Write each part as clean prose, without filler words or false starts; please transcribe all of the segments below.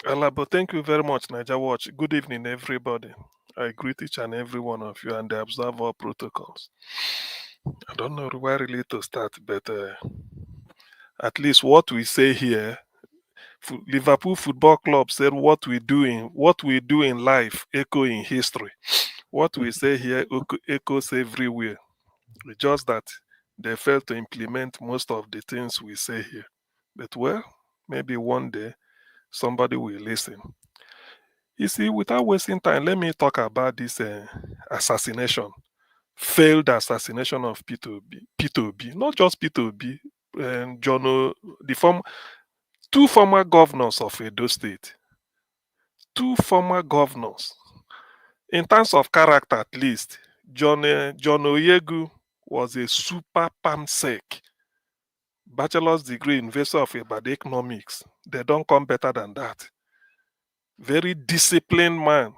Alabo, thank you very much, Niger Watch. Good evening, everybody. I greet each and every one of you and I observe all protocols. I don't know where really to start, but at least what we say here, Liverpool Football Club said what we do in life echo in history. What we say here echoes everywhere. It's just that they fail to implement most of the things we say here. But well, maybe one day somebody will listen. You see, without wasting time, let me talk about this assassination, failed assassination of P2B, not just P2B, the two former governors of Edo State, two former governors. In terms of character, at least, John Oyegu was a super PAMSEC, bachelor's degree in University of Ibadan economics. They don't come better than that. Very disciplined man.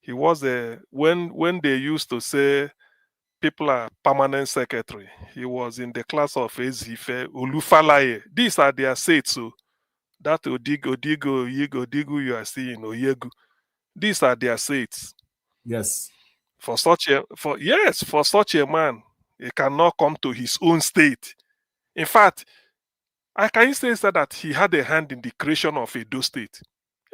He was a when they used to say people are permanent secretary. He was in the class of Ezife, Olufalaye. These are their saints. So that Odigo, you are seeing, Oyegu. These are their saints. Yes. For such a man, he cannot come to his own state. In fact, I can say that he had a hand in the creation of Edo State.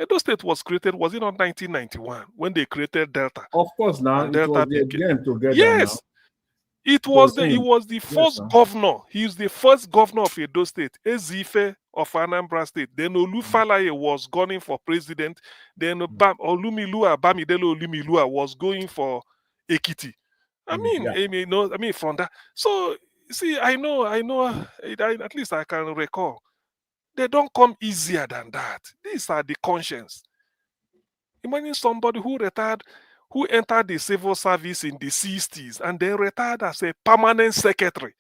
Edo State was created, was it not 1991 when they created Delta? Of course, now And it was Delta became, them together now. yes, It was he him. was the Yes, first sir. governor. He was the first governor of Edo State, Ezife of Anambra State. Then Olufalaye was gunning for president. Then Olumilua Bamidele Olumilua was going for Ekiti. From that. So see, I know. At least I can recall. They don't come easier than that. These are the conscience. Imagine somebody who retired, who entered the civil service in the 60s and then retired as a permanent secretary.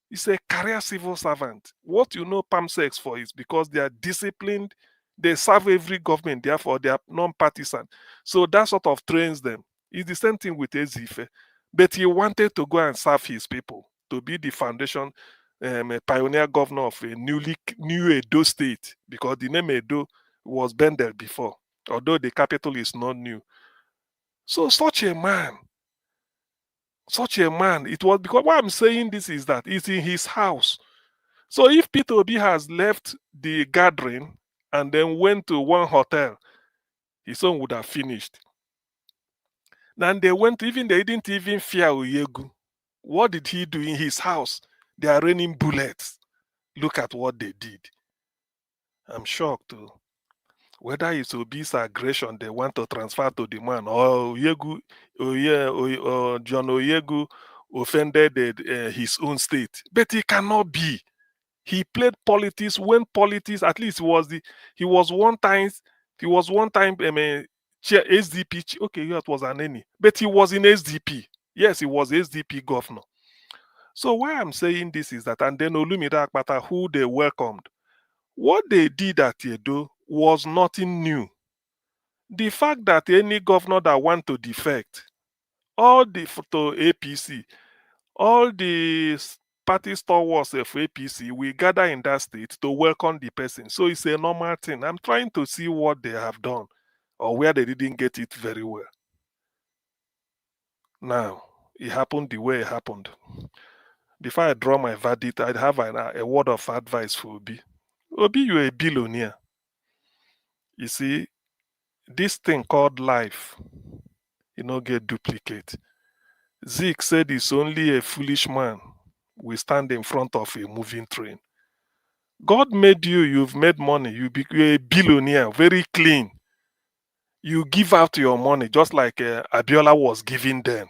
He's a career civil servant. What you know PAMSEX for is because they are disciplined, they serve every government, therefore they are non-partisan. So that sort of trains them. It's the same thing with Ezife. But he wanted to go and serve his people, to be the foundation, a pioneer governor of a new Edo state, because the name Edo was Bendel before, although the capital is not new. So such a man, it was because why I'm saying this is that it's in his house. So if Peter Obi has left the gathering and then went to one hotel, his own would have finished. And they didn't even fear Oyegu. What did he do in his house? They are raining bullets. Look at what they did. I'm shocked too. Whether it's Obi's aggression they want to transfer to the man, or John Oyegu offended his own state. But he cannot be. He played politics when politics, at least he was one time chair SDP. Okay, yeah, it was an any, but he was in SDP. Yes, he was SDP governor. So why I'm saying this is that, and then Olumide Akpata, who they welcomed, what they did at Edo was nothing new. The fact that any governor that want to defect, all the to APC, all the party stalwarts of APC we gather in that state to welcome the person. So it's a normal thing. I'm trying to see what they have done or where they didn't get it very well. Now, it happened the way it happened. Before I draw my verdict, I'd have a word of advice for Obi. Obi, you're a billionaire. You see, this thing called life, get duplicate. Zeke said it's only a foolish man will stand in front of a moving train. God made you, you've made money, you're a billionaire, very clean. You give out your money just like Abiola was giving then.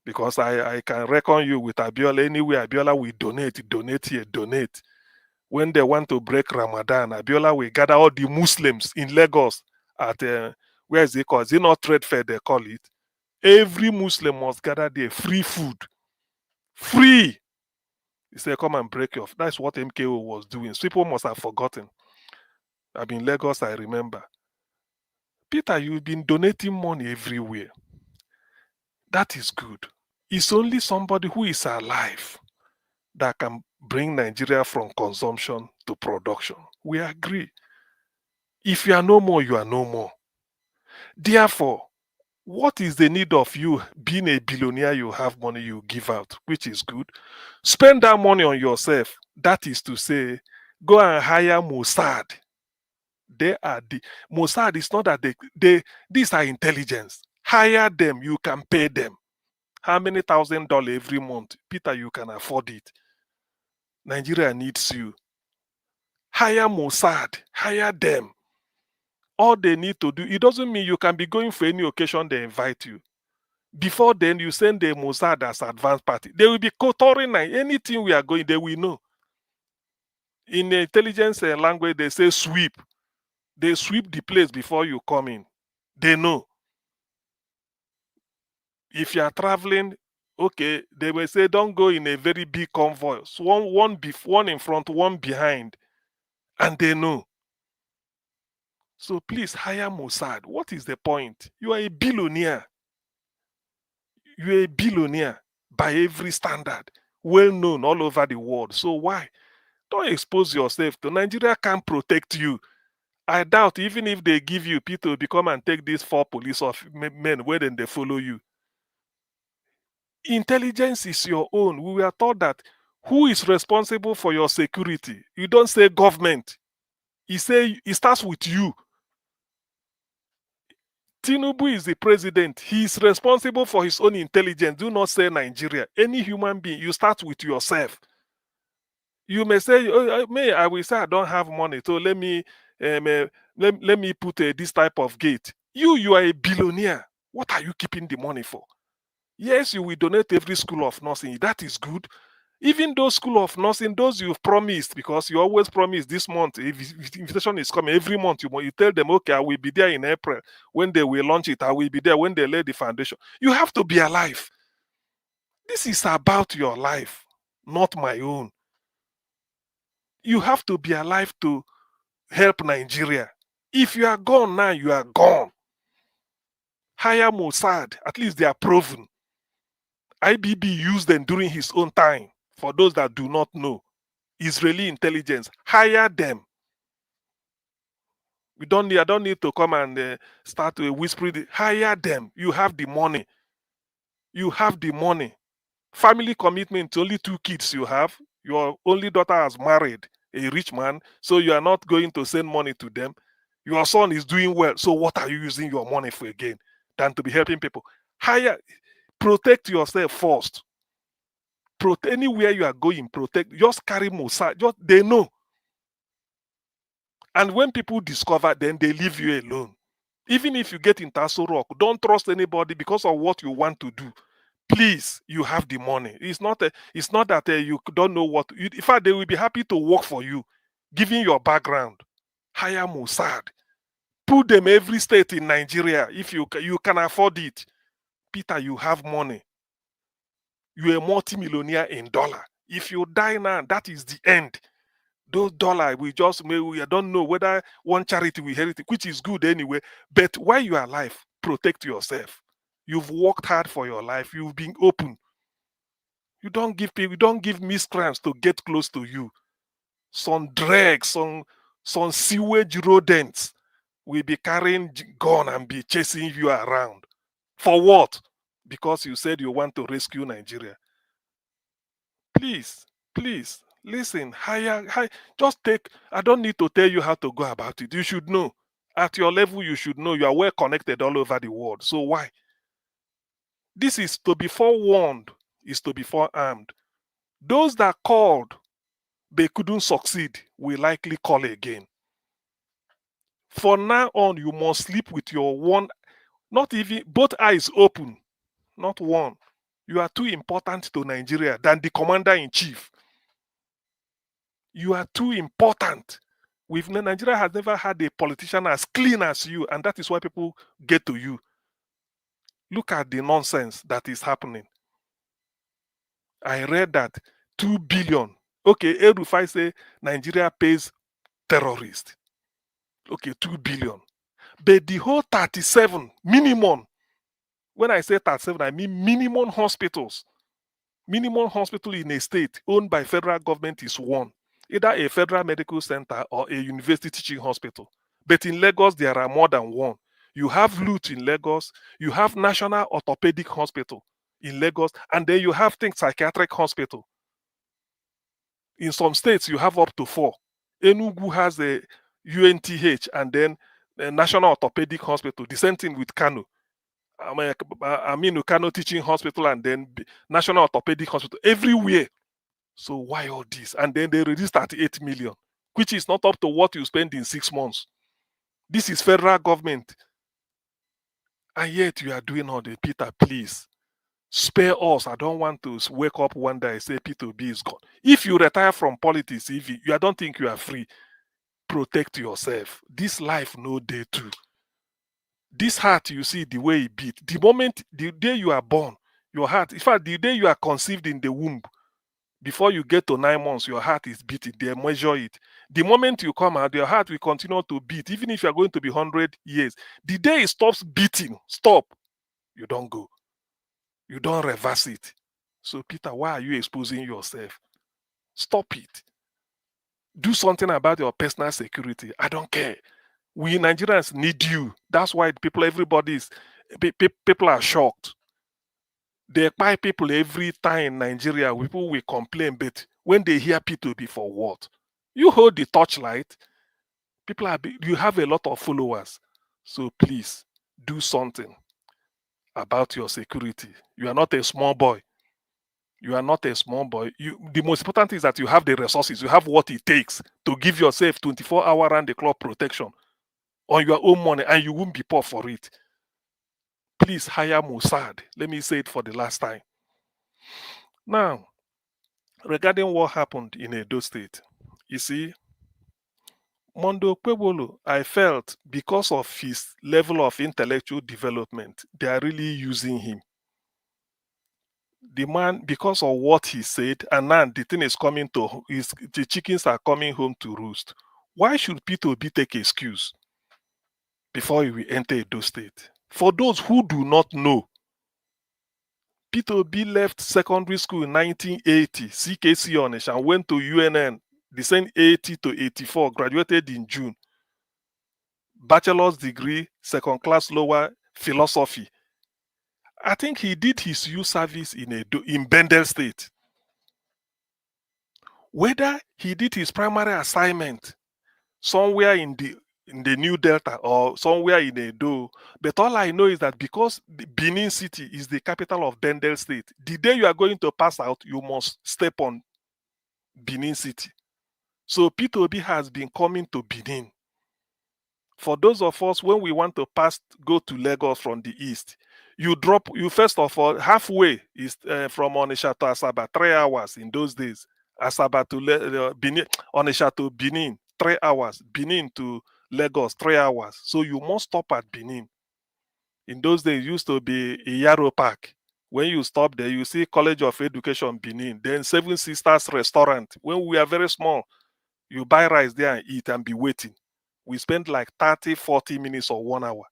Because I can reckon you with Abiola. Anywhere Abiola will donate here, donate. When they want to break Ramadan, Abiola will gather all the Muslims in Lagos at, where is it called? Is it not trade fair they call it? Every Muslim must gather there, free food. Free. He said, come and break off. That's what MKO was doing. So people must have forgotten. I'm in Lagos, I remember. Peter, you've been donating money everywhere. That is good. It's only somebody who is alive that can bring Nigeria from consumption to production. We agree. If you are no more, you are no more. Therefore, what is the need of you being a billionaire? You have money, you give out, which is good. Spend that money on yourself. That is to say, go and hire Mossad. They are the Mossad. Is not that they these are intelligence. Hire them, you can pay them. How many $1,000 every month? Peter, you can afford it. Nigeria needs you. Hire Mossad, hire them. All they need to do, it doesn't mean you can be going for any occasion they invite you. Before then, you send the Mossad as advance party. They will be cotoring anything we are going, they will know. In the intelligence language, they say sweep. They sweep the place before you come in. They know. If you are traveling, okay, they will say don't go in a very big convoy. So one in front, one behind, and they know. So please hire Mossad. What is the point? You are a billionaire. You're a billionaire by every standard, well known all over the world. So why? Don't expose yourself to Nigeria can't protect you. I doubt even if they give you people to come and take these 4 police men where then they follow you. Intelligence is your own. We were taught that who is responsible for your security? You don't say government. It starts with you. Tinubu is the president. He is responsible for his own intelligence. Do not say Nigeria. Any human being, you start with yourself. You may say, oh, I will say I don't have money, so let me put this type of gate. You are a billionaire. What are you keeping the money for? Yes, you will donate every school of nursing. That is good. Even those school of nursing, those you've promised, because you always promise this month, if invitation is coming every month, you tell them, okay, I will be there in April. When they will launch it, I will be there when they lay the foundation. You have to be alive. This is about your life, not my own. You have to be alive to help Nigeria. If you are gone now, you are gone. Hire Mossad, at least they are proven. IBB used them during his own time. For those that do not know, Israeli intelligence, hire them. I don't need to come and start whispering. Hire them. You have the money. You have the money. Family commitment, only 2 kids you have. Your only daughter has married a rich man, so you are not going to send money to them. Your son is doing well, so what are you using your money for again than to be helping people? Protect yourself first. Anywhere you are going, protect. Just carry Mossad. They know. And when people discover, then they leave you alone. Even if you get into Aso Rock, don't trust anybody because of what you want to do. Please, you have the money. It's not that you don't know what. In fact, they will be happy to work for you, given your background. Hire Mossad. Put them every state in Nigeria if you can afford it. Peter, you have money. You're a multimillionaire in dollar. If you die now, that is the end. Those dollars we don't know whether one charity will inherit it, which is good anyway. But while you are alive, protect yourself. You've worked hard for your life. You've been open. You don't give miscreants to get close to you. Some dregs, some sewage rodents will be carrying gun and be chasing you around. For what? Because you said you want to rescue Nigeria. Please, listen. Just take. I don't need to tell you how to go about it. You should know. At your level, you should know. You are well connected all over the world. So why? This is to be forewarned, is to be forearmed. Those that called, they couldn't succeed, will likely call again. For now on, you must sleep with your one, not even both eyes open, not one. You are too important to Nigeria than the commander in chief. You are too important. Nigeria has never had a politician as clean as you, and that is why people get to you. Look at the nonsense that is happening. I read that 2 billion. Okay, El-Rufai say Nigeria pays terrorists. Okay, 2 billion. But the whole 37 minimum. When I say 37, I mean minimum hospitals. Minimum hospital in a state owned by federal government is one. Either a federal medical center or a university teaching hospital. But in Lagos, there are more than one. You have LUT in Lagos, you have National Orthopedic Hospital in Lagos, and then you have psychiatric hospital. In some states, you have up to 4. Enugu has a UNTH and then a National Orthopedic Hospital. The same thing with Kano. I mean, Kano Teaching Hospital and then National Orthopedic Hospital. Everywhere. So why all this? And then they release 38 million, which is not up to what you spend in 6 months. This is federal government. And yet you are doing all the Peter, please. Spare us. I don't want to wake up one day and say P2B is gone. If you retire from politics, if you, I don't think you are free, protect yourself. This life no day too. This heart, you see the way it beat. The day you are born, your heart, in fact, the day you are conceived in the womb, before you get to 9 months, your heart is beating. They measure it. The moment you come out, your heart will continue to beat, even if you are going to be 100 years. The day it stops beating, stop, you don't go. You don't reverse it. So, Peter, why are you exposing yourself? Stop it. Do something about your personal security. I don't care. We Nigerians need you. That's why people are shocked. They buy people every time in Nigeria. People will complain, but when they hear P2B for what? You hold the torchlight. You have a lot of followers. So please do something about your security. You are not a small boy. You are not a small boy. The most important is that you have the resources. You have what it takes to give yourself 24-hour round-the-clock protection on your own money, and you won't be poor for it. Please hire Mossad. Let me say it for the last time. Now, regarding what happened in Edo State, you see, Mondo Okpebholo, I felt because of his level of intellectual development, they are really using him. The man, because of what he said, and now the thing is coming to, the chickens are coming home to roost. Why should P2B take excuse before he will enter Edo State? For those who do not know, P2B left secondary school in 1980, CKC Onisha, and went to UNN, the same 80 to 84, graduated in June. Bachelor's degree, second class lower, philosophy. I think he did his youth service in Bendel State. Whether he did his primary assignment somewhere in the New Delta or somewhere in Edo, but all I know is that because Benin City is the capital of Bendel State, the day you are going to pass out, you must step on Benin City. So P2B has been coming to Benin. For those of us, when we want to go to Lagos from the east, you first of all, halfway is from Onitsha to Asaba, 3 hours in those days. Asaba to Benin, Onitsha to Benin, 3 hours. Benin to Lagos, 3 hours. So you must stop at Benin. In those days, it used to be Iyaro Park. When you stop there, you see College of Education Benin, then Seven Sisters Restaurant. When we are very small, you buy rice there and eat and be waiting. We spend like 30, 40 minutes or 1 hour.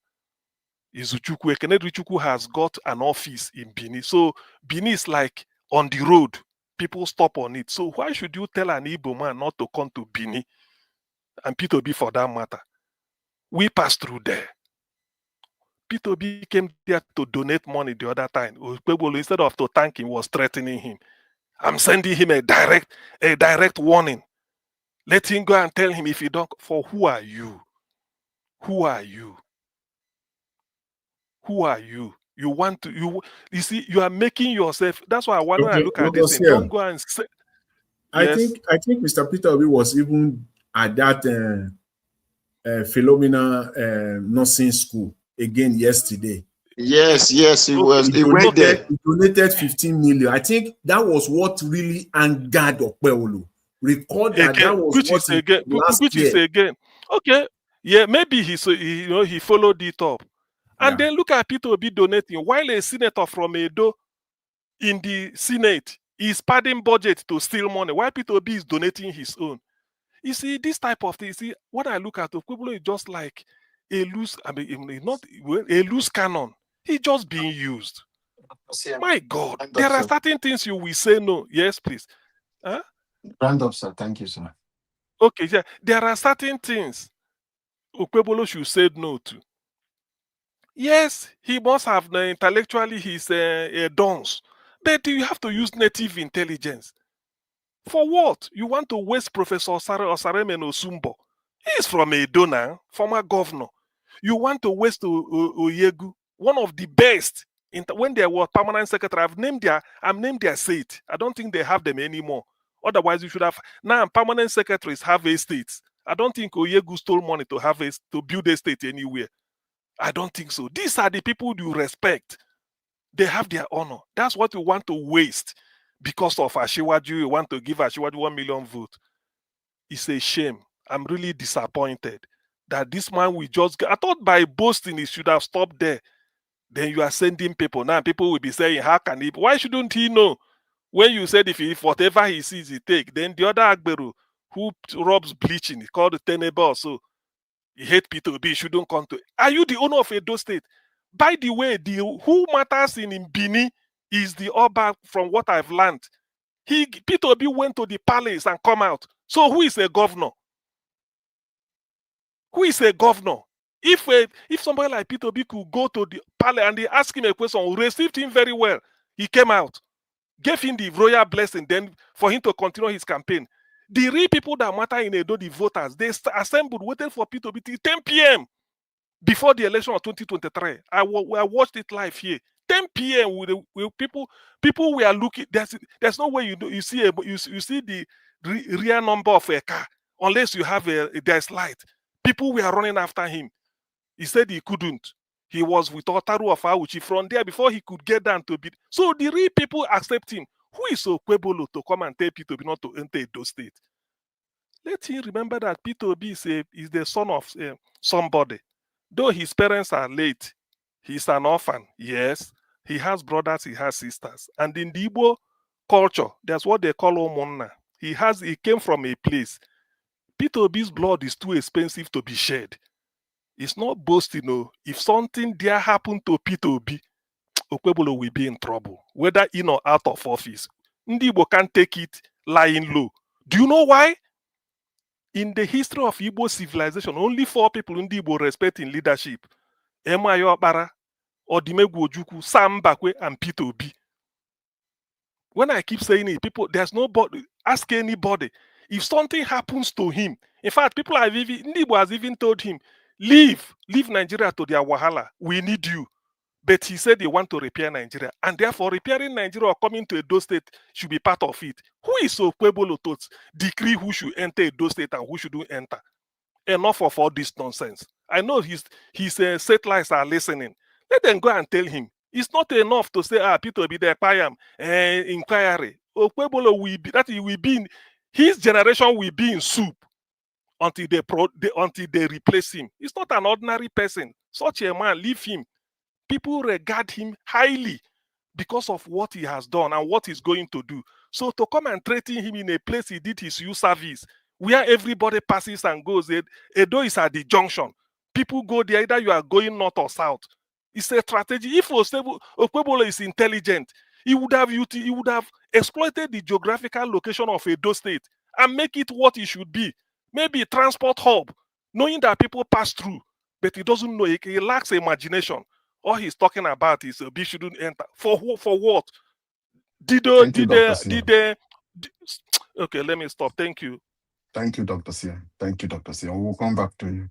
Izuchukwu, Ekenedichukwu has got an office in Benin. So Benin is like on the road. People stop on it. So why should you tell an Igbo man not to come to Benin? And P2B for that matter. We passed through there. P2B came there to donate money the other time. Instead of to thank him, was threatening him. I'm sending him a direct warning. Let him go and tell him if you don't. For who are you? Who are you? Who are you? You see, you are making yourself. That's why when I look at this thing, don't go and say. Yes. I think Mr. Peter Obi was even at that Philomena nursing school again yesterday. Yes, he was. He went there. He donated 15 million. I think that was what really angered Okpebholo. Record that again, that was which what is again, last year. Is again. Okay, yeah, maybe he followed it up, and then look at P2B donating while a senator from Edo in the Senate is padding budget to steal money. While P2B is donating his own. You see, this type of thing. See, when I look at Okpebholo, is just like a loose. I mean, not a loose cannon. He's just being used. My God, there are certain things you will say no. Yes, please. Huh? Round up, sir. Thank you, sir. Okay, yeah. There are certain things Okpebholo should say no to. Yes, he must have intellectually he's a dunce, but you have to use native intelligence. For what? You want to waste Professor Osaremen Osumbo? He's from Edo now, former governor. You want to waste Oyegu, one of the best. When they were permanent secretary, I'm named their state. I don't think they have them anymore. Otherwise, you should have. Now, permanent secretaries have estates. I don't think Oyegu stole money to build a state anywhere. I don't think so. These are the people you respect. They have their honor. That's what you want to waste because of Ashiwaju. You want to give Ashiwaju 1 million votes. It's a shame. I'm really disappointed that this man will just. I thought by boasting he should have stopped there. Then you are sending people. Now people will be saying, how can he? Why shouldn't he know? When you said if whatever he sees he take, then the other Agberu who robs bleaching, he called Tenebe also. He hate Peter Obi, shouldn't come to. Are you the owner of Edo State? By the way, who matters in Benin is the Oba, from what I've learned. Peter Obi went to the palace and come out. So who is a governor? Who is a governor? If somebody like Peter Obi could go to the palace and they ask him a question, we received him very well. He came out, gave him the royal blessing, then for him to continue his campaign. The real people that matter in Edo, the voters, they assembled, waited for Peter Obi till 10 p.m. before the election of 2023. I watched it live here. 10 p.m. with people were looking. There's no way you see the real number of a car unless you have there's light. People were running after him. He said he couldn't. He was with Otaru of Auchi from there before he could get down to beat. So the real people accept him. Who is Okpebholo to come and tell Peter Obi not to enter Edo State? Let him remember that Peter Obi is the son of somebody. Though his parents are late, he's an orphan. Yes, he has brothers, he has sisters. And in the Igbo culture, that's what they call Omunna. He came from a place. Peter Obi's blood is too expensive to be shed. It's not boasting, no. If something there happened to Peter Obi, Okpebholo will be in trouble, whether in or out of office. Ndi Igbo can't take it lying low. Do you know why? In the history of Igbo civilization, only 4 people Ndi Igbo respect in leadership: Emeaghi Okpara, Odimegwu Ojukwu, Sam Mbakwe, and Peter Obi. When I keep saying it, people, there's nobody. Ask anybody. If something happens to him, in fact, Ndi Igbo has even told him, leave Nigeria to their wahala. We need you. But he said they want to repair Nigeria. And therefore, repairing Nigeria or coming to Edo State should be part of it. Who is Okpebholo to decree who should enter Edo State and who shouldn't enter? Enough of all this nonsense. I know his satellites are listening. Let them go and tell him. It's not enough to say, Peter will be there, inquiry. Okpebholo will be in, his generation will be in soup until they replace him. He's not an ordinary person. Such a man, leave him. People regard him highly because of what he has done and what he's going to do. So to come and threaten him in a place he did his youth service, where everybody passes and goes, Edo is at the junction. People go there, either you are going north or south. It's a strategy. If Okpebholo is intelligent, he would have exploited the geographical location of Edo State and make it what it should be. Maybe a transport hub, knowing that people pass through, but he doesn't know. He lacks imagination. All he's talking about is Obi shouldn't enter. For what? Okay, let me stop. Thank you. Thank you, Dr. Sia. Thank you, Dr. Sia. We'll come back to you.